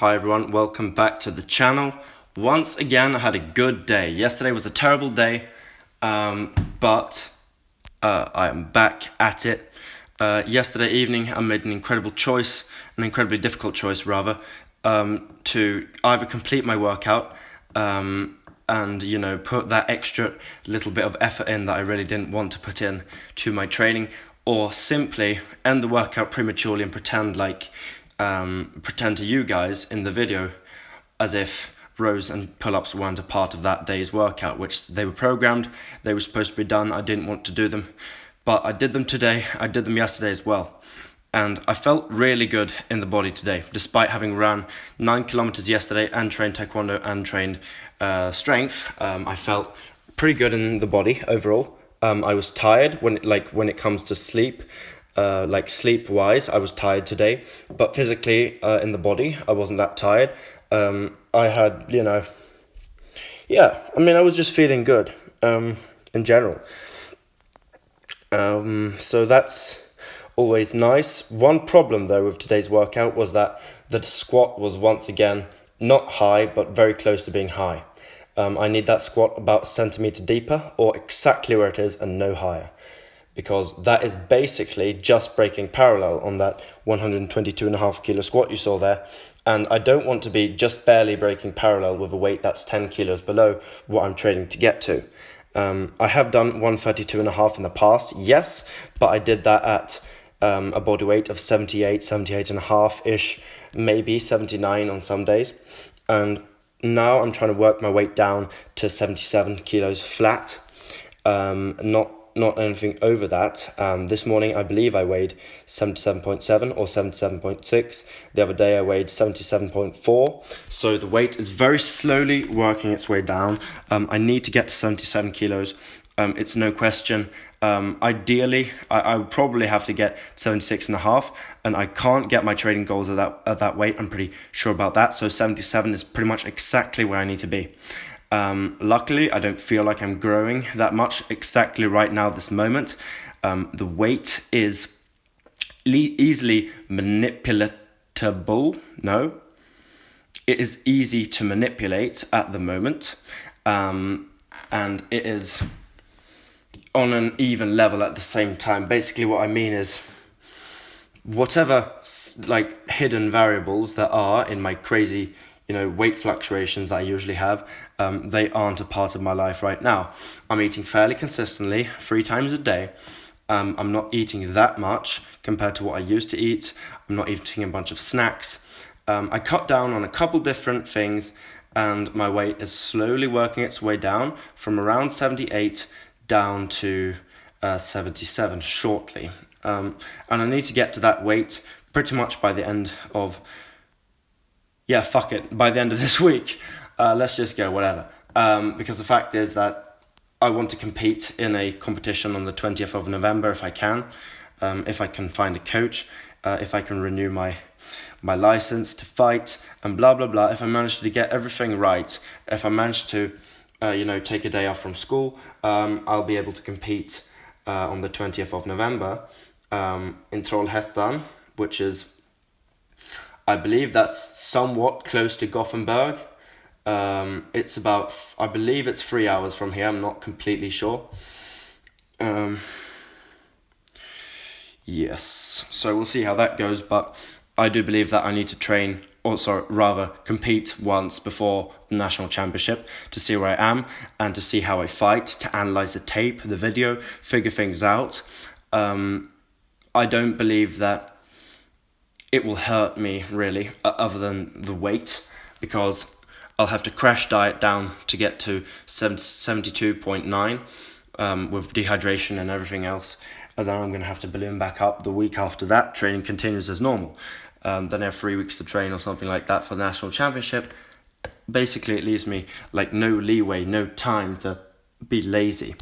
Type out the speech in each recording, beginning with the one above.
Hi everyone, welcome back to the channel. Once again, I had a good day. Yesterday was a terrible day, but I am back at it. Yesterday evening, I made an incredibly difficult choice rather, to either complete my workout and put that extra little bit of effort in that I really didn't want to put in to my training, or simply end the workout prematurely and pretend to you guys in the video as if rows and pull-ups weren't a part of that day's workout, which they were programmed, they were supposed to be done. I didn't want to do them, but I did them today. I did them yesterday as well, and I felt really good in the body today, despite having ran 9 kilometers yesterday and trained taekwondo and trained strength. I felt pretty good in the body overall. I was tired when it comes to sleep. Sleep-wise, I was tired today, but physically, in the body, I wasn't that tired. I had, I was just feeling good, in general. So that's always nice. One problem, though, with today's workout was that the squat was once again not high, but very close to being high. I need that squat about a centimeter deeper, or exactly where it is and no higher, because that is basically just breaking parallel on that 122.5 kilo squat you saw there. And I don't want to be just barely breaking parallel with a weight that's 10 kilos below what I'm training to get to. I have done 132.5 in the past, yes, but I did that at a body weight of 78.5-ish, maybe 79 on some days. And now I'm trying to work my weight down to 77 kilos flat, not anything over that. This morning I believe I weighed 77.7 or 77.6. The other day I weighed 77.4. So the weight is very slowly working its way down. I need to get to 77 kilos. It's no question. Ideally, I would probably have to get 76.5, and I can't get my training goals at that weight. I'm pretty sure about that. So 77 is pretty much exactly where I need to be. Luckily, I don't feel like I'm growing that much exactly right now, this moment. The weight is easily manipulatable. No, it is easy to manipulate at the moment, and it is on an even level at the same time. Basically, what I mean is, whatever hidden variables there are in my crazy weight fluctuations that I usually have, they aren't a part of my life right now. I'm eating fairly consistently 3 times a day. I'm not eating that much compared to what I used to eat. I'm not eating a bunch of snacks. I cut down on a couple different things, and my weight is slowly working its way down from around 78 down to 77 shortly. And I need to get to that weight pretty much by the end of by the end of this week. Let's just go, whatever. Because the fact is that I want to compete in a competition on the 20th of November if I can find a coach, if I can renew my license to fight, and blah, blah, blah. If I manage to get everything right, if I manage to, take a day off from school, I'll be able to compete on the 20th of November in Trollhättan, which is, I believe that's somewhat close to Gothenburg. It's about, I believe it's 3 hours from here. I'm not completely sure. Yes, so we'll see how that goes. But I do believe that I need to train, compete once before the national championship to see where I am and to see how I fight, to analyze the tape, the video, figure things out. I don't believe that it will hurt me really, other than the weight, because I'll have to crash diet down to get to 72.9 with dehydration and everything else, and then I'm going to have to balloon back up the week after that. Training continues as normal. Then I have 3 weeks to train or something like that for the national championship. Basically, it leaves me no leeway, no time to be lazy.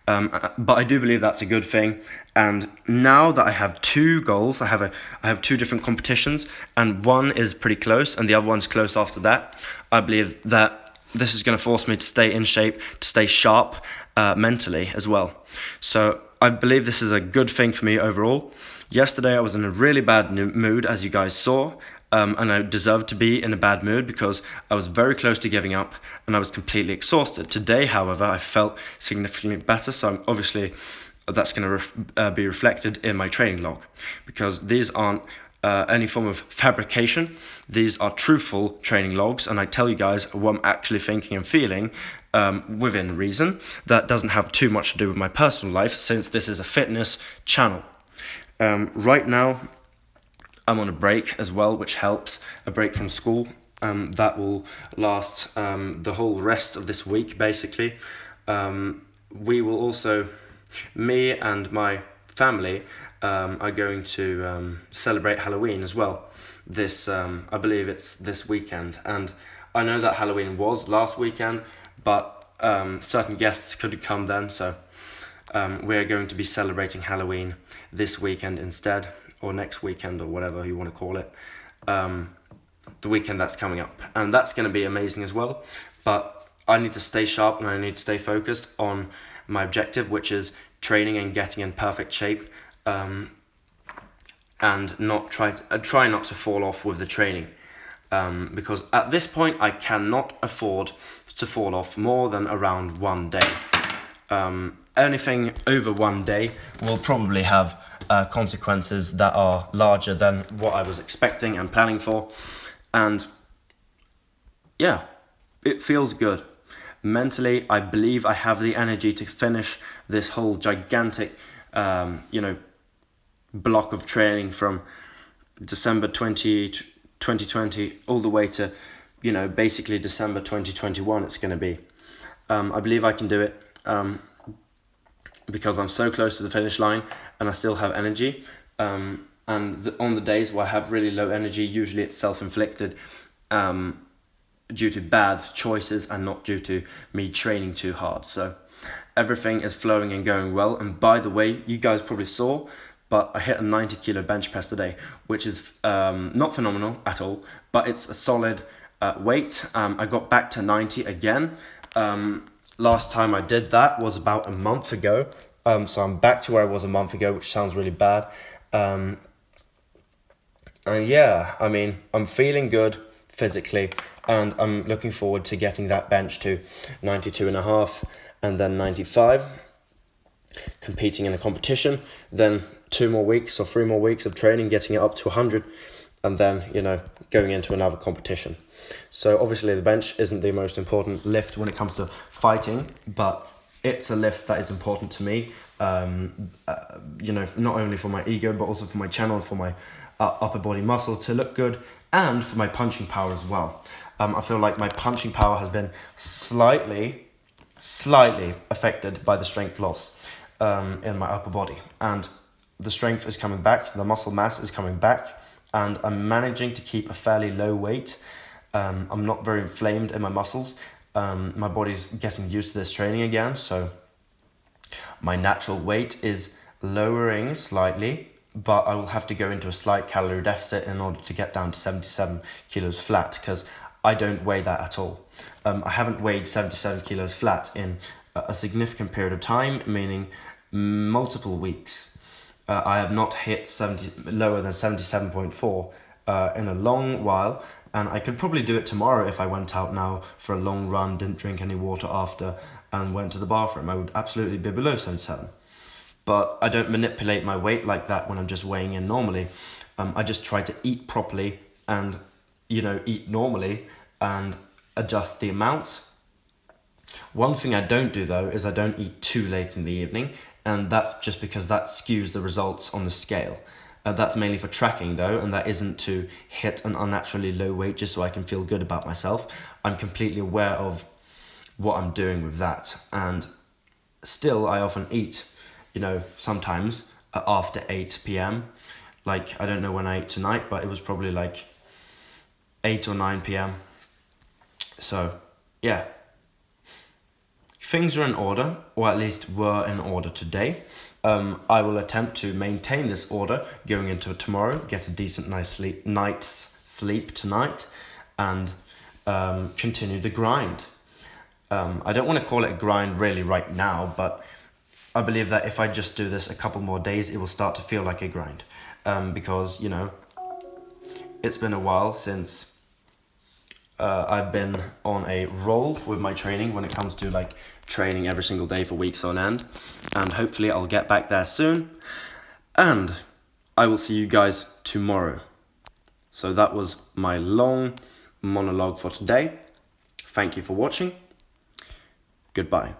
But I do believe that's a good thing. And now that I have 2 goals, I have 2 different competitions, and one is pretty close and the other one's close after that. I believe that this is going to force me to stay in shape, to stay sharp mentally as well. So I believe this is a good thing for me overall. Yesterday I was in a really bad mood, as you guys saw. and I deserved to be in a bad mood because I was very close to giving up and I was completely exhausted. Today, however, I felt significantly better, so obviously that's going to be reflected in my training log, because these aren't any form of fabrication. These are truthful training logs, and I tell you guys what I'm actually thinking and feeling within reason. That doesn't have too much to do with my personal life, since this is a fitness channel. Right now, I'm on a break as well, which helps, a break from school. That will last the whole rest of this week, basically. We will also, me and my family are going to celebrate Halloween as well. This, I believe it's this weekend. And I know that Halloween was last weekend, but certain guests couldn't come then, so we're going to be celebrating Halloween this weekend instead, or next weekend, or whatever you want to call it. The weekend that's coming up, and that's going to be amazing as well. But I need to stay sharp and I need to stay focused on my objective, which is training and getting in perfect shape, and not try not to fall off with the training, because at this point I cannot afford to fall off more than around 1 day. Anything over 1 day will probably have consequences that are larger than what I was expecting and planning for. And yeah, it feels good. Mentally, I believe I have the energy to finish this whole gigantic, block of training from December 2020 all the way to, basically December 2021 it's going to be. I believe I can do it. Because I'm so close to the finish line and I still have energy. On the days where I have really low energy, usually it's self-inflicted due to bad choices and not due to me training too hard. So everything is flowing and going well. And by the way, you guys probably saw, but I hit a 90 kilo bench press today, which is not phenomenal at all, but it's a solid weight. I got back to 90 again. Last time I did that was about a month ago, so I'm back to where I was a month ago, which sounds really bad. And yeah, I mean, I'm feeling good physically, and I'm looking forward to getting that bench to 92.5 and then 95, competing in a competition, then 2 more weeks or 3 more weeks of training, getting it up to 100, and then, going into another competition. So obviously the bench isn't the most important lift when it comes to fighting, but it's a lift that is important to me, not only for my ego, but also for my channel, for my upper body muscle to look good, and for my punching power as well. I feel like my punching power has been slightly affected by the strength loss in my upper body, and the strength is coming back, the muscle mass is coming back, and I'm managing to keep a fairly low weight. I'm not very inflamed in my muscles. My body's getting used to this training again, so my natural weight is lowering slightly, but I will have to go into a slight calorie deficit in order to get down to 77 kilos flat, because I don't weigh that at all. I haven't weighed 77 kilos flat in a significant period of time, meaning multiple weeks. I have not hit lower than 77.4 in a long while, and I could probably do it tomorrow if I went out now for a long run, didn't drink any water after, and went to the bathroom. I would absolutely be below 77. But I don't manipulate my weight like that when I'm just weighing in normally. I just try to eat properly and, eat normally and adjust the amounts. One thing I don't do though is I don't eat too late in the evening, and that's just because that skews the results on the scale. That's mainly for tracking though, and that isn't to hit an unnaturally low weight just so I can feel good about myself. I'm completely aware of what I'm doing with that, and still I often eat, sometimes after 8 p.m. Like, I don't know when I ate tonight, but it was probably like 8 or 9 p.m. So, yeah. Things are in order, or at least were in order today. I will attempt to maintain this order going into tomorrow, get a decent night's sleep tonight, and continue the grind. I don't want to call it a grind really right now, but I believe that if I just do this a couple more days, it will start to feel like a grind. Because, it's been a while since I've been on a roll with my training when it comes to like training every single day for weeks on end, and hopefully I'll get back there soon, and I will see you guys tomorrow. So that was my long monologue for today. Thank you for watching. Goodbye.